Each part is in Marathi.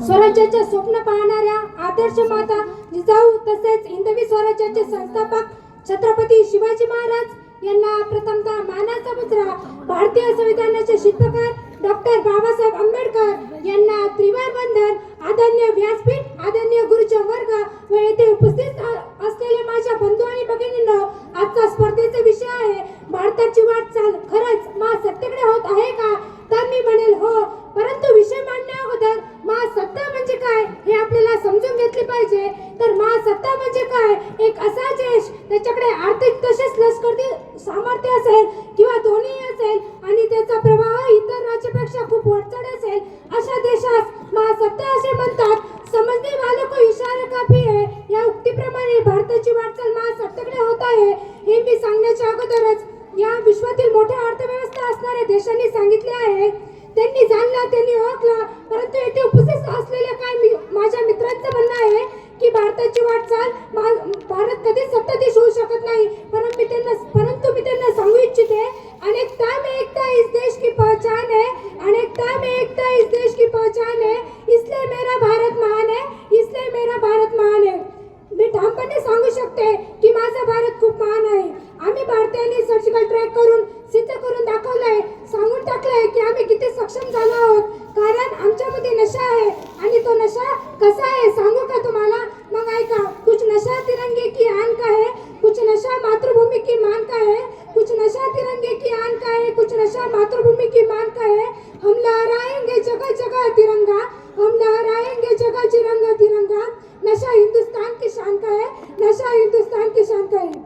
स्वराज्याचे स्वप्न पाहणाऱ्या आदर्श माता जिजाऊ तसेच हिंदवी स्वराज्याचे संस्थापक छत्रपती शिवाजी महाराज यांना प्रथमतः मानाचा मुजरा भारतीय संविधानाचे शिल्पकार डॉक्टर बाबासाहेब आंबेडकर यांना त्रिवार वंदन. आदरणीय व्यासपीठ, आदरणीय गुरुजन वर्ग व येथे उपस्थित असलेले माझ्या बंधू आणि भगिनींनो, आजचा स्पर्धेचा विषय आहे भारताची वाटचाल खरंच महासत्तेकडे होत आहे का? तर मी म्हणेल हो, परंतु विषय मांडण्या अगोदर महासत्ता म्हणजे काय हे आपल्याला समजून घेतले पाहिजे. तर महासत्ता म्हणजे काय? एक असा देश त्याच्याकडे आर्थिक तसेच लष्करी सामर्थ्य असेल किंवा दोन्ही असेल आणि त्याचा प्रवाह इतर राज्यापेक्षा खूप वरचढ असेल, अशा देशास महासत्ता असे म्हणतात. समजने वालों को इशारा काफी है. या उक्तीप्रमाणे भारताची वाटचाल महासत्तेकडे होत आहे हे मी सांगण्याच्या अगोदरच या विश्वातील मोठ्या अर्थव्यवस्था असणाऱ्या देशांनी सांगितले आहे. त्यांनी जाणलं, त्यांनी ओळखलं, परंतु येथे उपस्थित असलेल्या काही माझ्या मित्रांचं म्हणणं आहे की भारताची वाटचाल भारत कधीच सत्ताधीश होऊ शकत नाही. परंतु मी त्यांना सांगू इच्छिते, अनेकता में एकता इस देश की पहचान है. अनेकता में एकता इस देश की पहचान है. इसलिए मेरा भारत महान है. इसलिए मेरा भारत महान है. मी ठामपणे सांगू शकते की माझा भारत खूप महान आहे. आम्ही भारतीयांनी सर्जिकल ट्रॅक करून सिद्ध करून दाखवलंय, सांगून टाकलंय की आम्ही किती सक्षम झालो आहोत. कारण आमच्यामध्ये नशा आहे आणि तो नशा कसा आहे सांगू का तुम्हाला? मग ऐका. कुछ नशा तिरंगे की आन का है, कुछ नशा मातृभूमी की मान का है. कुछ नशा तिरंगे की आन का है, कुछ नशा मातृभूमि की मान का है. हम लहराएंगे जगह जगह तिरंगा, हम लहराएंगे जगह जगह तिरंगा. नशा हिंदुस्तान की शान का है, नशा हिंदुस्तान की शान का है.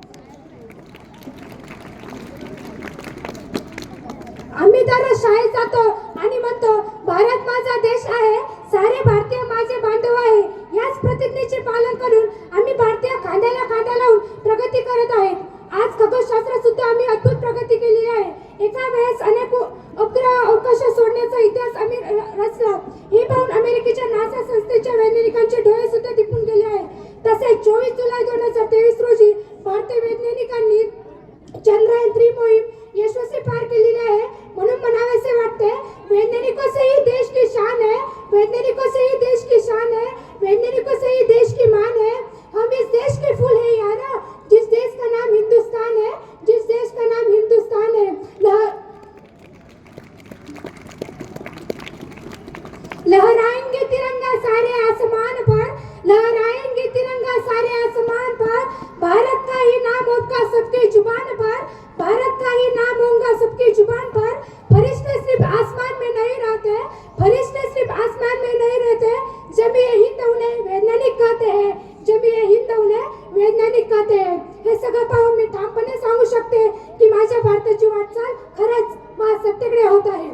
आम्ही दररोज शाळेत जातो आणि म्हणतो भारत माझा देश आहे, सारे भारतीय माझे बांधव आहे. याच प्रतिज्ञेचे पालन करून आम्ही भारतीय खांद्याला खांदा लावून प्रगती करत आहेत. आज खगोलशास्त्रात सुद्धा आम्ही अद्भुत प्रगती केली आहे. एका वेळेस अनेक उपग्रह अवकाशात सोडण्याचा इतिहास आम्ही रचला. हे पाहून अमेरिकेच्या नासा संस्थेच्या वैज्ञानिकांचे डोळे सुद्धा दिपून गेले आहे. तसेच 24 जुलै 2023 रोजी भारतीय वैज्ञानिकांनी चंद्रयान-3 मोहीम यशस्वी पार केलेली आहे. म्हणून म्हणावेसे वाटते, वैज्ञानिकों से ही देश की शान है, वैज्ञानिकों से ही देश की शान है, वैज्ञानिकों से ही देश की मान है. हम इस देश के फूल है यारा, जिस देश का नाम हिंदुस्तान है, जिस देश का नाम हिंदुस्तान है. लहराएंगे तिरंगा सारे आसमान पर, लहराएंगे तिरंगा सारे आसमान पर. भारत का ही नाम होगा सबके जुबान पर, भारत का ही नाम होगा सबकी जुबान पर. फरिश्ते सिर्फ आसमान में नहीं रहते, फरिश्ते सिर्फ आसमान में नहीं रहते. जमीए हिंद उन्हें वैज्ञानिक कहते हैं, जमीए हिंद उन्हें वैज्ञानिक कहते हैं. हे सगळं पाहून मी ठामपणे सांगू शकते की माझ्या भारताची वाटचाल खरंच महासत्तेकडे होत आहे.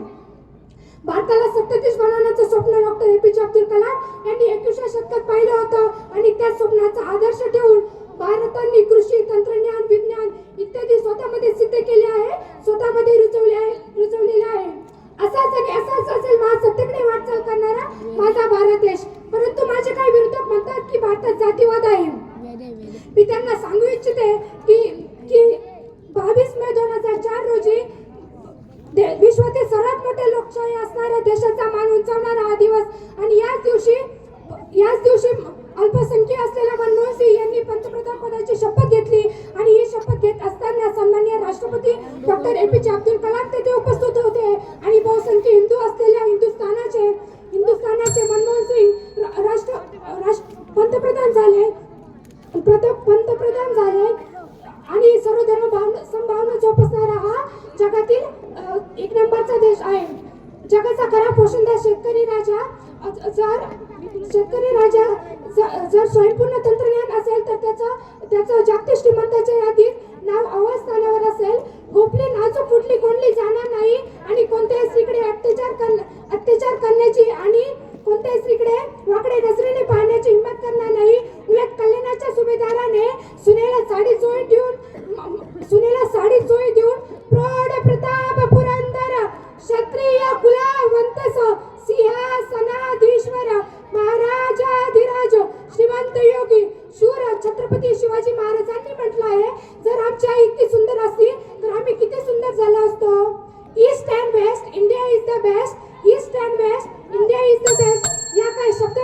भारताला सत्ताधीश बनवण्याचं स्वप्न डॉक्टर APJ अब्दुल कलाम यांनी 21व्या शतकात पाहिलं होतं आणि त्या स्वप्नाचा आदर्श ठेवून भारताने कृषी, तंत्रज्ञान, विज्ञान इत्यादी स्वतःमध्ये सिद्ध केले आहे, स्वतःमध्ये रुजवलेले आहे. असाच असेल महासत्तेकडे वाटचाल करणारा माझा भारत देश. परंतु माझे काही विरोधक म्हणतात की भारतात जातीवाद आहे. मी त्यांना सांगू इच्छिते की 22 मे 2004 रोजी विश्वातील सर्वात मोठे लोकशाही असणाऱ्या देशाचा मान उंचावणारा हा दिवस आणि याच दिवशी अल्पसंख्य असलेल्या मनमोहन सिंग यांनी पंतप्रधान पदाची शपथ घेतली आणि ही शपथ घेत असताना सन्माननीय राष्ट्रपती डॉक्टर APJ अब्दुल कलाम तेथे उपस्थित होते आणि बहुसंख्य हिंदू असलेल्या हिंदुस्थानाचे मनमोहन सिंग पंतप्रधान झाले आणि सर्व धर्म समभावना जोपासणारा हा जगातील एक नंबरचा देश आहे. जगाचा खरा पोशिंदा शेतकरी राजा जर स्वयंपूर्ण तंत्रज्ञान असेल तर त्याचं जागतिक श्रीमंताच्या यादीत नाव अव्वल स्थानावर असेल. गोपली नाजूक फुटली कोणली जाणार नाही आणि कोणत्याही स्त्रीकडे अत्याचार करण्याची आणि कोणत्याही स्त्रीकडे वाकडे नजरेने पाहण्याची हिंमत करणार नाही. उलट कल्याणाच्या सुभेदाराने सुनेला साडी चोळी देऊन प्रौढ प्रताप पुरंदर क्षत्रिय कुलवंतस सिंहासनाधीश्वर महाराजाधिराज श्रीमंत योगी शूर छत्रपती शिवाजी महाराजांनी म्हटलं आहे, जर आमची आई इतकी सुंदर असती तर आम्ही किती सुंदर झालो असतो. East and waste India is the best, east and waste India is the best. या काही शब्द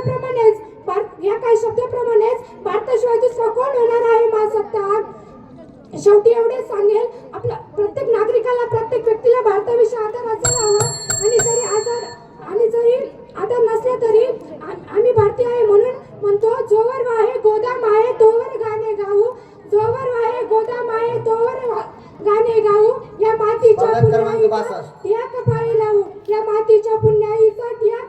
शेवटी एवढेच सांगेल, आपल्या प्रत्येक नागरिकाला, प्रत्येक व्यक्तीला भारताविषयी आदर असायला हवा आणि जरी आदर नसले तरी आम्ही भारतीय आहे म्हणून म्हणतो, जोवर वाहे गोदाम आहे तोवर गाणे गाऊ, जोवर वाहे गोदाम आहे तोवर गाणे गाऊ, या मातीच्या पुण्याईचा टिळक पायी लावू, या मातीच्या पुण्याईचा टिळक